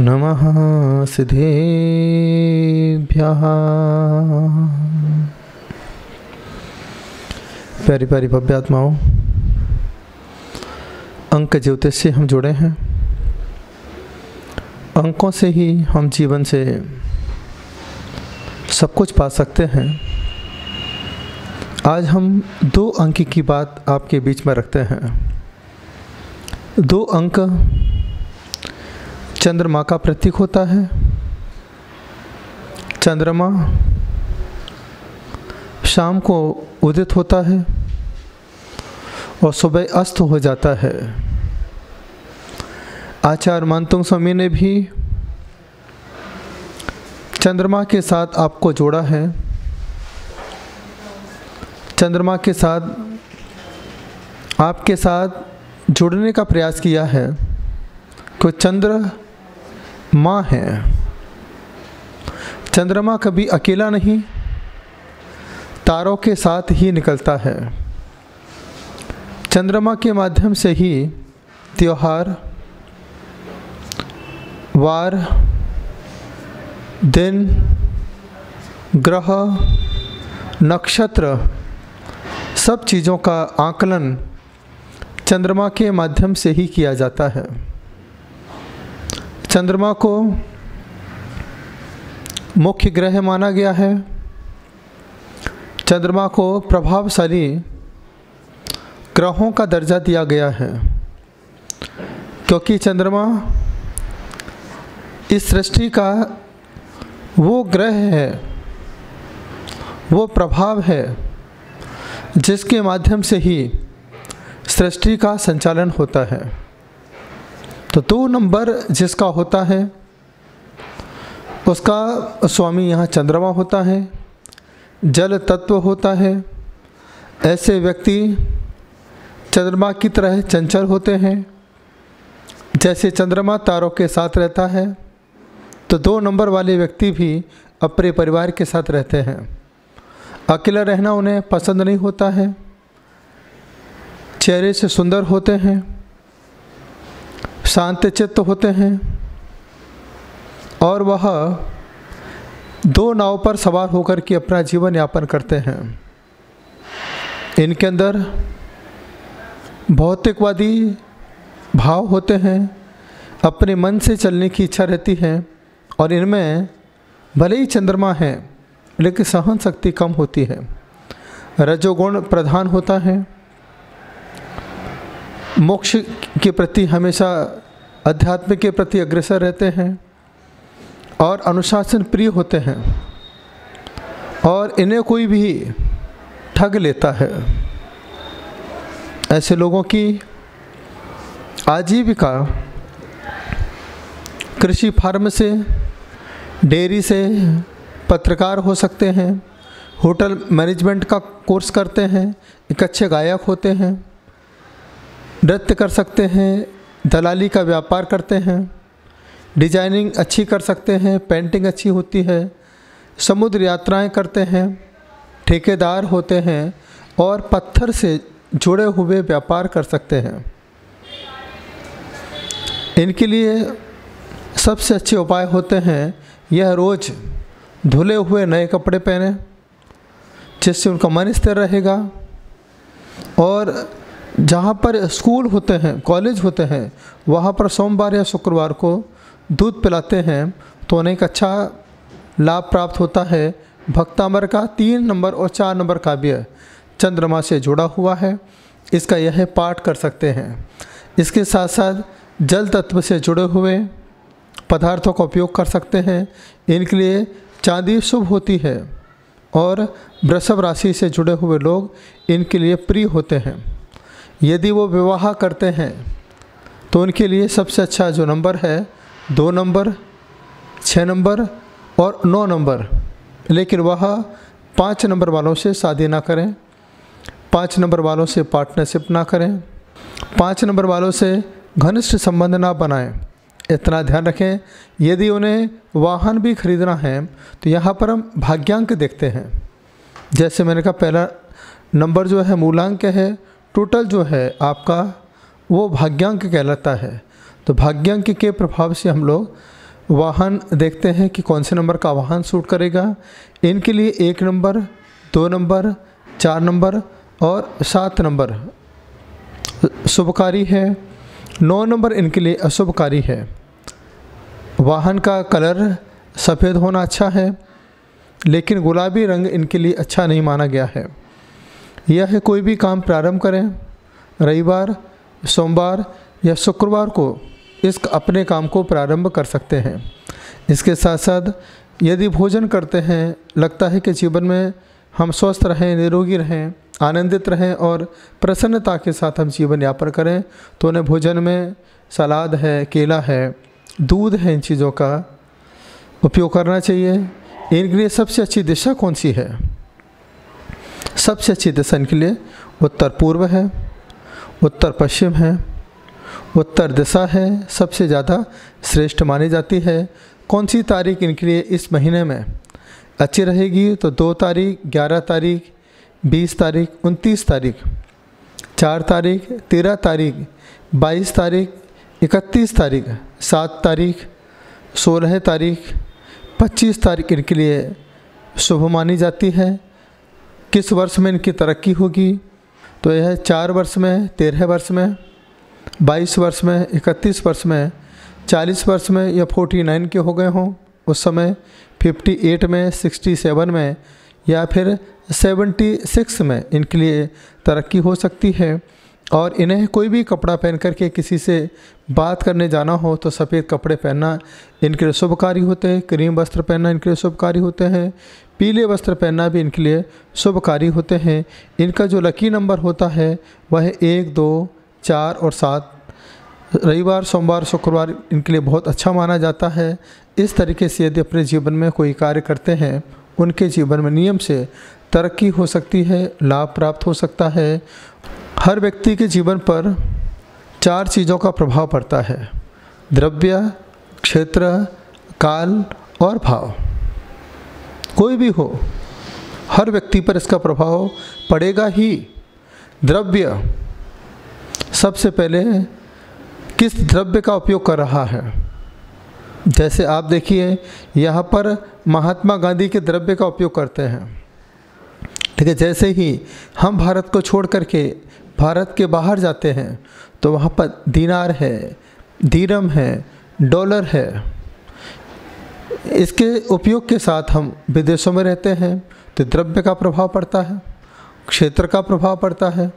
नमः सिद्धेभ्यः। प्यारी प्यारी भव्य आत्माओं, अंक ज्योतिष से हम जुड़े हैं। अंकों से ही हम जीवन से सब कुछ पा सकते हैं। आज हम 2 अंक की बात आपके बीच में रखते हैं। 2 अंक चंद्रमा का प्रतीक होता है। चंद्रमा शाम को उदित होता है और सुबह अस्त हो जाता है। आचार्य मानतुंग स्वामी ने भी चंद्रमा के साथ आपको जोड़ा है। चंद्रमा के साथ आपके साथ जुड़ने का प्रयास किया है कि चंद्र माँ है। चंद्रमा कभी अकेला नहीं, तारों के साथ ही निकलता है। चंद्रमा के माध्यम से ही त्योहार, वार, दिन, ग्रह, नक्षत्र, सब चीज़ों का आकलन चंद्रमा के माध्यम से ही किया जाता है। चंद्रमा को मुख्य ग्रह माना गया है। चंद्रमा को प्रभावशाली ग्रहों का दर्जा दिया गया है, क्योंकि चंद्रमा इस सृष्टि का वो ग्रह है, वो प्रभाव है जिसके माध्यम से ही सृष्टि का संचालन होता है। तो 2 नंबर जिसका होता है उसका स्वामी यहाँ चंद्रमा होता है, जल तत्व होता है। ऐसे व्यक्ति चंद्रमा की तरह चंचल होते हैं। जैसे चंद्रमा तारों के साथ रहता है, तो 2 नंबर वाले व्यक्ति भी अपने परिवार के साथ रहते हैं। अकेला रहना उन्हें पसंद नहीं होता है। चेहरे से सुंदर होते हैं, शांत चित्त होते हैं और वह 2 नाव पर सवार होकर के अपना जीवन यापन करते हैं। इनके अंदर भौतिकवादी भाव होते हैं, अपने मन से चलने की इच्छा रहती है और इनमें भले ही चंद्रमा है लेकिन सहन शक्ति कम होती है। रजोगुण प्रधान होता है। मोक्ष के प्रति हमेशा अध्यात्म के प्रति अग्रसर रहते हैं और अनुशासन प्रिय होते हैं और इन्हें कोई भी ठग लेता है। ऐसे लोगों की आजीविका कृषि फार्म से, डेयरी से, पत्रकार हो सकते हैं, होटल मैनेजमेंट का कोर्स करते हैं, एक अच्छे गायक होते हैं, नृत्य कर सकते हैं, दलाली का व्यापार करते हैं, डिजाइनिंग अच्छी कर सकते हैं, पेंटिंग अच्छी होती है, समुद्र यात्राएं करते हैं, ठेकेदार होते हैं और पत्थर से जुड़े हुए व्यापार कर सकते हैं। इनके लिए सबसे अच्छे उपाय होते हैं यह रोज़ धुले हुए नए कपड़े पहने, जिससे उनका मन स्थिर रहेगा। और जहाँ पर स्कूल होते हैं, कॉलेज होते हैं, वहाँ पर सोमवार या शुक्रवार को दूध पिलाते हैं तो उन्हें एक अच्छा लाभ प्राप्त होता है। भक्तामर का 3 नंबर और 4 नंबर काव्य चंद्रमा से जुड़ा हुआ है, इसका यह पाठ कर सकते हैं। इसके साथ साथ जल तत्व से जुड़े हुए पदार्थों का उपयोग कर सकते हैं। इनके लिए चांदी शुभ होती है और वृषभ राशि से जुड़े हुए लोग इनके लिए प्रिय होते हैं। यदि वो विवाह करते हैं तो उनके लिए सबसे अच्छा जो नंबर है 2 नंबर, 6 नंबर और 9 नंबर। लेकिन वह 5 नंबर वालों से शादी ना करें, 5 नंबर वालों से पार्टनरशिप ना करें, 5 नंबर वालों से घनिष्ठ संबंध ना बनाएं। इतना ध्यान रखें। यदि उन्हें वाहन भी खरीदना है तो यहाँ पर हम भाग्यांक देखते हैं। जैसे मैंने कहा, पहला नंबर जो है मूलांक है, टोटल जो है आपका वो भाग्यांक कहलाता है। तो भाग्यांक के प्रभाव से हम लोग वाहन देखते हैं कि कौन से नंबर का वाहन सूट करेगा। इनके लिए 1 नंबर, 2 नंबर, 4 नंबर और 7 नंबर शुभकारी है। 9 नंबर इनके लिए अशुभकारी है। वाहन का कलर सफ़ेद होना अच्छा है, लेकिन गुलाबी रंग इनके लिए अच्छा नहीं माना गया है। यह है कोई भी काम प्रारंभ करें, रविवार, सोमवार या शुक्रवार को इस अपने काम को प्रारंभ कर सकते हैं। इसके साथ साथ यदि भोजन करते हैं, लगता है कि जीवन में हम स्वस्थ रहें, निरोगी रहें, आनंदित रहें और प्रसन्नता के साथ हम जीवन यापन करें, तो उन्हें भोजन में सलाद है, केला है, दूध है, इन चीज़ों का उपयोग करना चाहिए। इनके लिए सबसे अच्छी दिशा कौन सी है? सबसे अच्छी दिशा इनके लिए उत्तर पूर्व है, उत्तर पश्चिम है, उत्तर दिशा है, सबसे ज़्यादा श्रेष्ठ मानी जाती है। कौन सी तारीख इनके लिए इस महीने में अच्छी रहेगी? तो 2 तारीख, 11 तारीख, 20 तारीख, 29 तारीख, 4 तारीख, 13 तारीख, 22 तारीख, 31 तारीख, 7 तारीख, 16 तारीख, 25 तारीख इनके लिए शुभ मानी जाती है। किस वर्ष में इनकी तरक्की होगी? तो यह 4 वर्ष में, 13 वर्ष में, 22 वर्ष में, 31 वर्ष में, 40 वर्ष में या 49 के हो गए हों उस समय, 58 में, 67 में या फिर 76 में इनके लिए तरक्की हो सकती है। और इन्हें कोई भी कपड़ा पहन करके किसी से बात करने जाना हो तो सफ़ेद कपड़े पहनना इनके लिए शुभकारी होते हैं। क्रीम वस्त्र पहनना इनके लिए शुभकारी होते हैं। पीले वस्त्र पहनना भी इनके लिए शुभकारी होते हैं। इनका जो लकी नंबर होता है वह है 1, 2, 4 और 7। रविवार, सोमवार, शुक्रवार इनके लिए बहुत अच्छा माना जाता है। इस तरीके से यदि अपने जीवन में कोई कार्य करते हैं, उनके जीवन में नियम से तरक्की हो सकती है, लाभ प्राप्त हो सकता है। हर व्यक्ति के जीवन पर 4 चीज़ों का प्रभाव पड़ता है: द्रव्य, क्षेत्र, काल और भाव। कोई भी हो, हर व्यक्ति पर इसका प्रभाव पड़ेगा ही। द्रव्य, सबसे पहले किस द्रव्य का उपयोग कर रहा है। जैसे आप देखिए, यहाँ पर महात्मा गांधी के द्रव्य का उपयोग करते हैं, ठीक है। जैसे ही हम भारत को छोड़ करके भारत के बाहर जाते हैं तो वहाँ पर दीनार है, दिरहम है, डॉलर है। इसके उपयोग के साथ हम विदेशों में रहते हैं तो द्रव्य का प्रभाव पड़ता है, क्षेत्र का प्रभाव पड़ता है।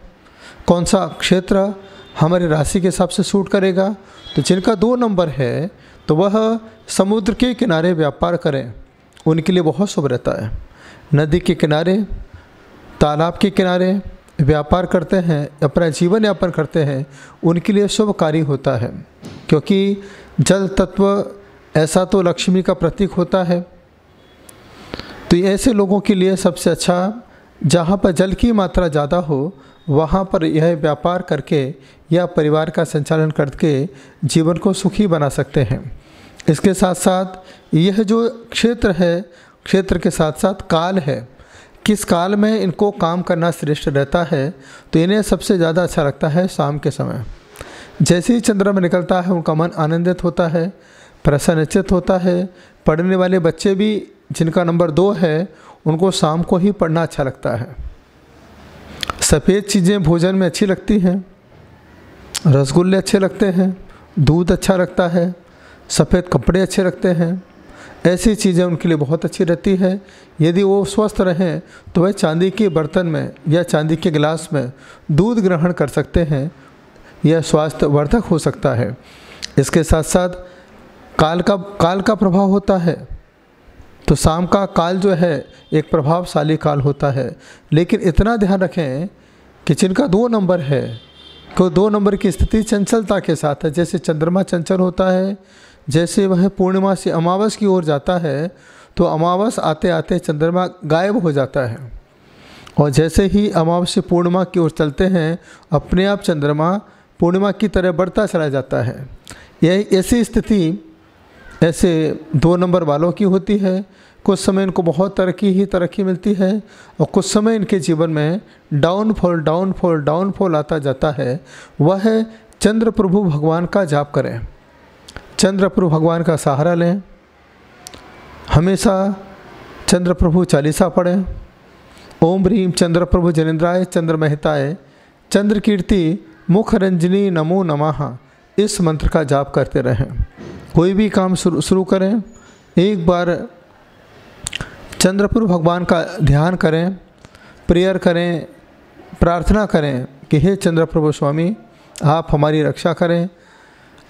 कौन सा क्षेत्र हमारी राशि के हिसाब से सूट करेगा? तो जिनका 2 नंबर है तो वह समुद्र के किनारे व्यापार करें, उनके लिए बहुत शुभ रहता है। नदी के किनारे, तालाब के किनारे व्यापार करते हैं, अपना जीवन यापन करते हैं, उनके लिए शुभकारी होता है। क्योंकि जल तत्व ऐसा तो लक्ष्मी का प्रतीक होता है। तो ऐसे लोगों के लिए सबसे अच्छा, जहाँ पर जल की मात्रा ज़्यादा हो वहाँ पर यह व्यापार करके या परिवार का संचालन करके जीवन को सुखी बना सकते हैं। इसके साथ साथ यह जो क्षेत्र है, क्षेत्र के साथ साथ काल है। किस काल में इनको काम करना श्रेष्ठ रहता है? तो इन्हें सबसे ज़्यादा अच्छा लगता है शाम के समय। जैसे ही चंद्रमा निकलता है उनका मन आनंदित होता है, प्रसन्नचित्त होता है। पढ़ने वाले बच्चे भी जिनका नंबर 2 है, उनको शाम को ही पढ़ना अच्छा लगता है। सफ़ेद चीज़ें भोजन में अच्छी लगती हैं, रसगुल्ले अच्छे लगते हैं, दूध अच्छा लगता है, सफ़ेद कपड़े अच्छे लगते हैं। ऐसी चीज़ें उनके लिए बहुत अच्छी रहती है। यदि वो स्वस्थ रहें तो वह चांदी के बर्तन में या चांदी के गिलास में दूध ग्रहण कर सकते हैं। यह स्वास्थ्यवर्धक हो सकता है। इसके साथ साथ काल का प्रभाव होता है। तो शाम का काल जो है एक प्रभावशाली काल होता है। लेकिन इतना ध्यान रखें कि जिनका 2 नंबर है, तो 2 नंबर की स्थिति चंचलता के साथ है। जैसे चंद्रमा चंचल होता है, जैसे वह पूर्णिमा से अमावस की ओर जाता है तो अमावस आते आते चंद्रमा गायब हो जाता है। और जैसे ही अमावस से पूर्णिमा की ओर चलते हैं, अपने आप चंद्रमा पूर्णिमा की तरह बढ़ता चला जाता है। यह ऐसी स्थिति ऐसे 2 नंबर वालों की होती है। कुछ समय इनको बहुत तरक्की मिलती है और कुछ समय इनके जीवन में डाउनफॉल आता जाता है। वह चंद्र प्रभु भगवान का जाप करें। चंद्र प्रभु भगवान का सहारा लें। हमेशा चंद्र प्रभु चालीसा पढ़ें। ओम ह्रीम चंद्र प्रभु जनेन्द्राय चंद्र महताय चंद्र कीर्ति मुख रंजनी नमो नमः, इस मंत्र का जाप करते रहें। कोई भी काम शुरू करें, एक बार चंद्र प्रभु भगवान का ध्यान करें, प्रेयर करें, प्रार्थना करें कि हे चंद्र प्रभु स्वामी आप हमारी रक्षा करें।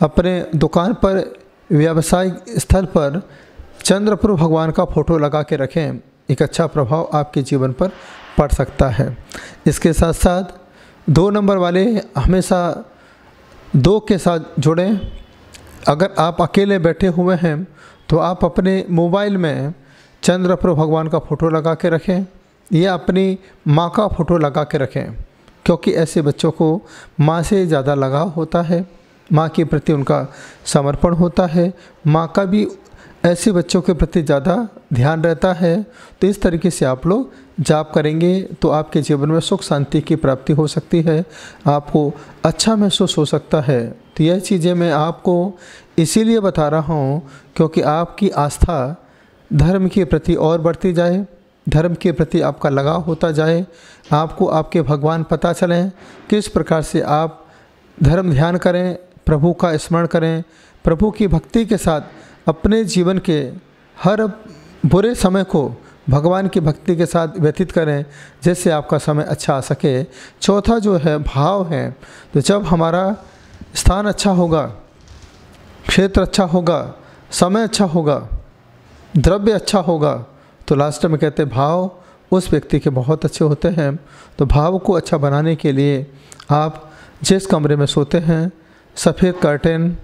अपने दुकान पर, व्यावसायिक स्थल पर चंद्र प्रभु भगवान का फोटो लगा के रखें। एक अच्छा प्रभाव आपके जीवन पर पड़ सकता है। इसके साथ साथ 2 नंबर वाले हमेशा 2 के साथ जुड़ें। अगर आप अकेले बैठे हुए हैं तो आप अपने मोबाइल में चंद्र प्रभु भगवान का फ़ोटो लगा के रखें या अपनी माँ का फ़ोटो लगा के रखें, क्योंकि ऐसे बच्चों को माँ से ज़्यादा लगाव होता है, माँ के प्रति उनका समर्पण होता है, माँ का भी ऐसे बच्चों के प्रति ज़्यादा ध्यान रहता है। तो इस तरीके से आप लोग जाप करेंगे तो आपके जीवन में सुख शांति की प्राप्ति हो सकती है, आपको अच्छा महसूस हो सकता है। तो यह चीज़ें मैं आपको इसीलिए बता रहा हूँ क्योंकि आपकी आस्था धर्म के प्रति और बढ़ती जाए, धर्म के प्रति आपका लगाव होता जाए, आपको आपके भगवान पता चलें, किस प्रकार से आप धर्म ध्यान करें, प्रभु का स्मरण करें, प्रभु की भक्ति के साथ अपने जीवन के हर बुरे समय को भगवान की भक्ति के साथ व्यतीत करें, जिससे आपका समय अच्छा आ सके। चौथा जो है भाव है, तो जब हमारा स्थान अच्छा होगा, क्षेत्र अच्छा होगा, समय अच्छा होगा, द्रव्य अच्छा होगा, तो लास्ट में कहते हैं भाव उस व्यक्ति के बहुत अच्छे होते हैं। तो भाव को अच्छा बनाने के लिए आप जिस कमरे में सोते हैं सफ़ेद कर्टेन,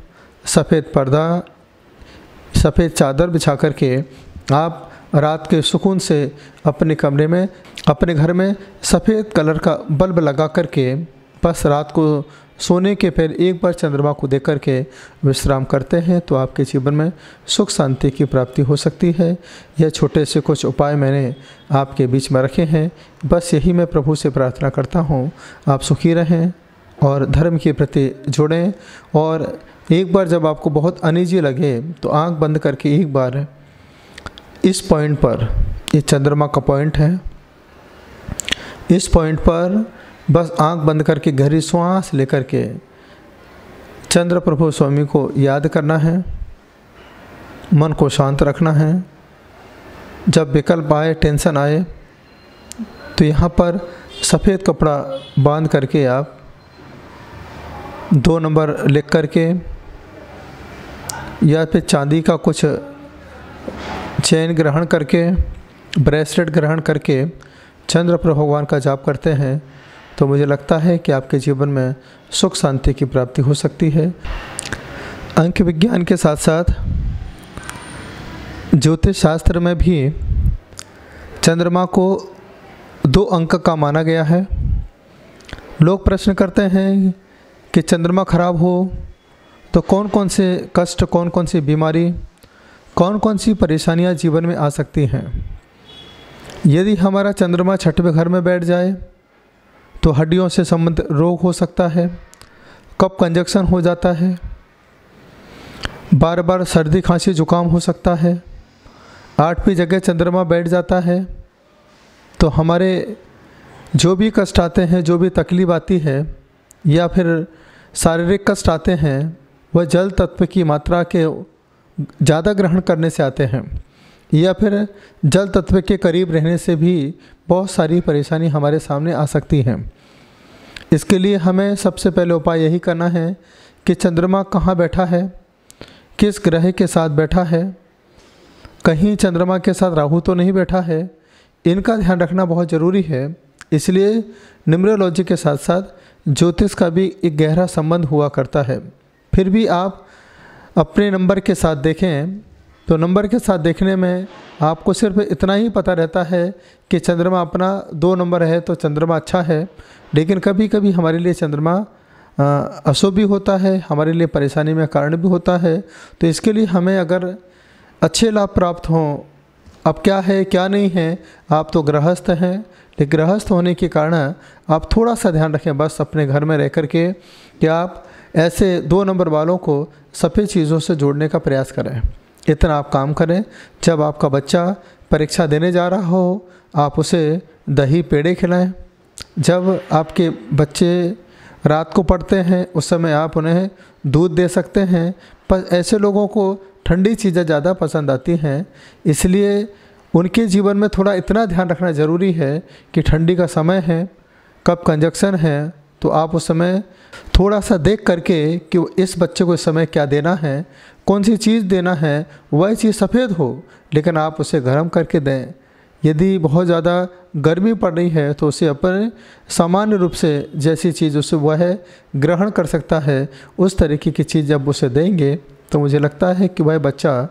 सफ़ेद पर्दा, सफ़ेद चादर बिछा कर के आप रात के सुकून से अपने कमरे में, अपने घर में सफ़ेद कलर का बल्ब लगा कर के बस रात को सोने के पहले एक बार चंद्रमा को देख कर के विश्राम करते हैं तो आपके जीवन में सुख शांति की प्राप्ति हो सकती है। यह छोटे से कुछ उपाय मैंने आपके बीच में रखे हैं। बस यही मैं प्रभु से प्रार्थना करता हूँ, आप सुखी रहें और धर्म के प्रति जुड़ें। और एक बार जब आपको बहुत अनईजी लगे तो आंख बंद करके एक बार इस पॉइंट पर, ये चंद्रमा का पॉइंट है, इस पॉइंट पर बस आंख बंद करके गहरी श्वास लेकर के चंद्र प्रभु स्वामी को याद करना है, मन को शांत रखना है। जब विकल्प आए, टेंशन आए, तो यहाँ पर सफ़ेद कपड़ा बांध करके आप 2 नंबर लिख करके या फिर चांदी का कुछ चेन ग्रहण करके, ब्रेसलेट ग्रहण करके चंद्र प्रभु भगवान का जाप करते हैं तो मुझे लगता है कि आपके जीवन में सुख शांति की प्राप्ति हो सकती है। अंक विज्ञान के साथ साथ ज्योतिष शास्त्र में भी चंद्रमा को 2 अंक का माना गया है। लोग प्रश्न करते हैं कि चंद्रमा खराब हो तो कौन कौन से कष्ट, कौन कौन सी बीमारी, कौन कौन सी परेशानियां जीवन में आ सकती हैं। यदि हमारा चंद्रमा 6वें घर में बैठ जाए तो हड्डियों से संबंधित रोग हो सकता है, कफ कंजक्शन हो जाता है, बार बार सर्दी खांसी जुकाम हो सकता है। 8वीं जगह चंद्रमा बैठ जाता है तो हमारे जो भी कष्ट आते हैं, जो भी तकलीफ आती है या फिर शारीरिक कष्ट आते हैं, वह जल तत्व की मात्रा के ज़्यादा ग्रहण करने से आते हैं या फिर जल तत्व के करीब रहने से भी बहुत सारी परेशानी हमारे सामने आ सकती हैं। इसके लिए हमें सबसे पहले उपाय यही करना है कि चंद्रमा कहाँ बैठा है, किस ग्रह के साथ बैठा है, कहीं चंद्रमा के साथ राहु तो नहीं बैठा है, इनका ध्यान रखना बहुत ज़रूरी है। इसलिए न्यूमरोलॉजी के साथ साथ ज्योतिष का भी एक गहरा संबंध हुआ करता है। फिर भी आप अपने नंबर के साथ देखें तो नंबर के साथ देखने में आपको सिर्फ इतना ही पता रहता है कि चंद्रमा अपना 2 नंबर है तो चंद्रमा अच्छा है, लेकिन कभी कभी हमारे लिए चंद्रमा अशुभ भी होता है, हमारे लिए परेशानी में कारण भी होता है। तो इसके लिए हमें अगर अच्छे लाभ प्राप्त हों, अब क्या है क्या नहीं है, आप तो गृहस्थ हैं, लेकिन गृहस्थ होने के कारण आप थोड़ा सा ध्यान रखें बस अपने घर में रह कर के कि आप ऐसे 2 नंबर वालों को सफ़ेद चीज़ों से जोड़ने का प्रयास करें। इतना आप काम करें, जब आपका बच्चा परीक्षा देने जा रहा हो आप उसे दही पेड़े खिलाएं। जब आपके बच्चे रात को पढ़ते हैं उस समय आप उन्हें दूध दे सकते हैं। पर ऐसे लोगों को ठंडी चीज़ें ज़्यादा पसंद आती हैं, इसलिए उनके जीवन में थोड़ा इतना ध्यान रखना ज़रूरी है कि ठंडी का समय है, कब कंजक्शन है, तो आप उस समय थोड़ा सा देख करके कि इस बच्चे को इस समय क्या देना है, कौन सी चीज़ देना है, वह चीज़ सफ़ेद हो लेकिन आप उसे गर्म करके दें। यदि बहुत ज़्यादा गर्मी पड़ रही है तो उसे अपने सामान्य रूप से जैसी चीज़ उसे वह ग्रहण कर सकता है उस तरीके की चीज़ जब उसे देंगे तो मुझे लगता है कि वह बच्चा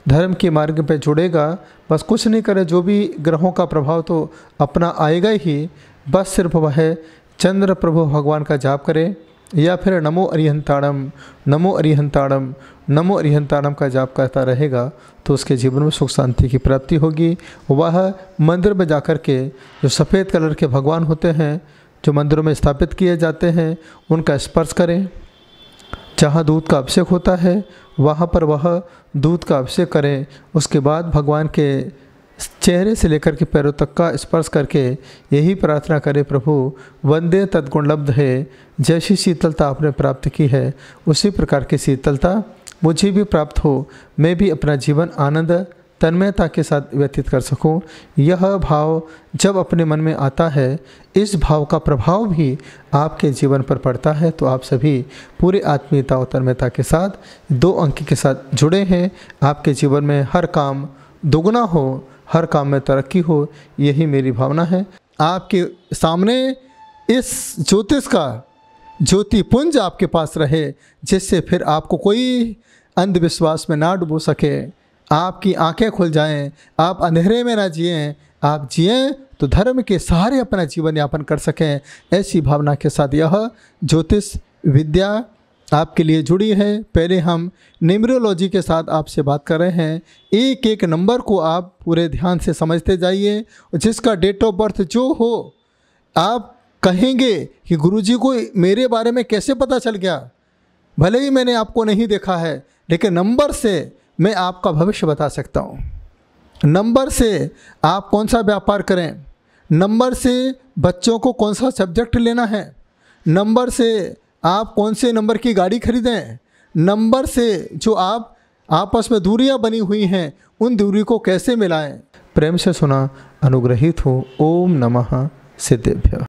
धर्म के मार्ग पर जुड़ेगा। बस कुछ नहीं करे, जो भी ग्रहों का प्रभाव तो अपना आएगा ही, बस सिर्फ वह चंद्र प्रभु भगवान का जाप करे या फिर नमो अरिहंताणम नमो अरिहंताणम नमो अरिहंताणम का जाप करता रहेगा तो उसके जीवन में सुख शांति की प्राप्ति होगी। वह मंदिर में जाकर के जो सफ़ेद कलर के भगवान होते हैं जो मंदिरों में स्थापित किए जाते हैं उनका स्पर्श करें। जहाँ दूध का अभिषेक होता है वहाँ पर वह दूध का अभिषेक करें। उसके बाद भगवान के चेहरे से लेकर के पैरों तक का स्पर्श करके यही प्रार्थना करें, प्रभु वंदे तद्गुण लब्ध है, जैसी शीतलता आपने प्राप्त की है उसी प्रकार की शीतलता मुझे भी प्राप्त हो, मैं भी अपना जीवन आनंद तन्मयता के साथ व्यतीत कर सकूं। यह भाव जब अपने मन में आता है, इस भाव का प्रभाव भी आपके जीवन पर पड़ता है, तो आप सभी पूरे आत्मीयता और तन्मयता के साथ 2 अंक के साथ जुड़े हैं। आपके जीवन में हर काम दुगना हो, हर काम में तरक्की हो, यही मेरी भावना है। आपके सामने इस ज्योतिष का ज्योतिपुंज आपके पास रहे जिससे फिर आपको कोई अंधविश्वास में ना डुबो सके, आपकी आंखें खुल जाएं, आप अंधेरे में ना जिएं, आप जिएं तो धर्म के सहारे अपना जीवन यापन कर सकें। ऐसी भावना के साथ यह ज्योतिष विद्या आपके लिए जुड़ी है। पहले हम न्यूमरोलॉजी के साथ आपसे बात कर रहे हैं। एक एक नंबर को आप पूरे ध्यान से समझते जाइए, जिसका डेट ऑफ बर्थ जो हो आप कहेंगे कि गुरुजी को मेरे बारे में कैसे पता चल गया, भले ही मैंने आपको नहीं देखा है लेकिन नंबर से मैं आपका भविष्य बता सकता हूँ। नंबर से आप कौन सा व्यापार करें, नंबर से बच्चों को कौन सा सब्जेक्ट लेना है, नंबर से आप कौन से नंबर की गाड़ी खरीदें, नंबर से जो आप आपस में दूरियां बनी हुई हैं उन दूरी को कैसे मिलाएं। प्रेम से सुना, अनुग्रहित हो। ओम नमः सिद्धेभ्यः।